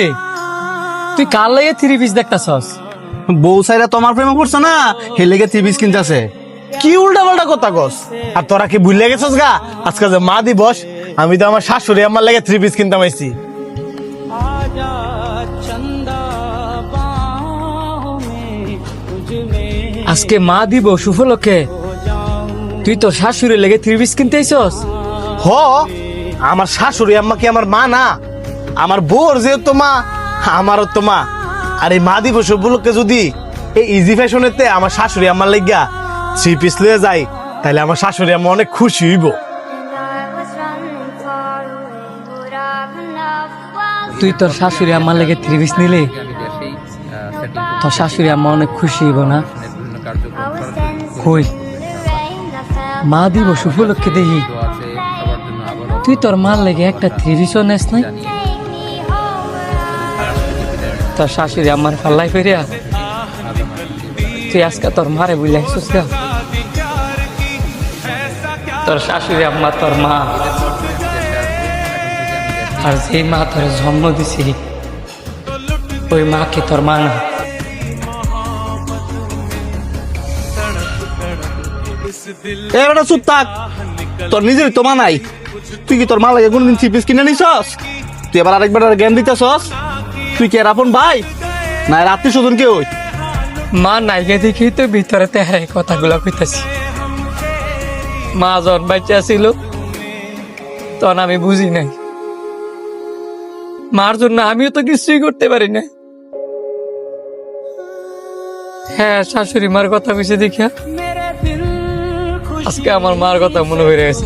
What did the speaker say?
রে তুই কার লাগে 3 পিস দেখতাছস? বউ সাইরা তোমার প্রেমে পড়ছে না, হে লেগে 3 পিস কিনতেছে। কি উল্টা পাল্টা কথা কস? আর তোরা কি ভুলে গেছস গা? আজকে যে মা দিবস, আমি তো আমার শাশুড়ি আমার লাগে 3 পিস কিনতে আইছি। আজকে মা দিব উপলক্ষে তুই তোর শাশুড়ির লেগে 3 পিস কিনতে আইছস? হ, আমার শাশুড়ি আম্মা কি আমার মা না? আমার বউর যেহেতু মা, আমারও তো মা। আর এই মা দিবস উপলক্ষে যদি এই ইজি ফ্যাশনেতে আমার শাশুড়ি আমার লাগিয়া 3 পিস লয়ে যাই, তাহলে আমার শাশুড়ি আম্মা অনেক খুশি হইব। তুই তোর শাশুড়ি আম্মার লেগে 3 পিস নিলে তোর শাশুড়ি আম্মা অনেক খুশি হইব না? কই মা দিবস উপলক্ষে দেখি তুই তোর মার লেগে একটা 3 পিসও নেস নাই। তোর শাশুড়ি আম্মার পাল্লাই ফেরিয়া তুই আজকে তোর মারে বুঝলাইছিস গা? তোর শাশুড়ি আম্মা তোর মা, আর যে মা তোর জন্ম দিছি ওই মা কি তোর মা না? এবারে চুপ থাক, তোর নিজের তো মা নাই, তুই কি তোর মা লাগে কোনদিন 3 পিস কিনে নিছস? তুই এবার আরেকবার জ্ঞান দিতেছস? তুই কি আপন ভাই না আত্মীয় স্বজন কেউ? মা নাইকে দেখি তো ভিতরে তেহারে কথাগুলো কইতাছি। মা যখন বাচ্চা ছিল তখন আমি বুঝি নাই, মার জন্য আমিও তো কিছুই করতে পারি না। হ্যাঁ, শাশুড়ি মার কথা কইছে দেখিয়া আজকে আমার মার কথা মনে হয়ে গেছে।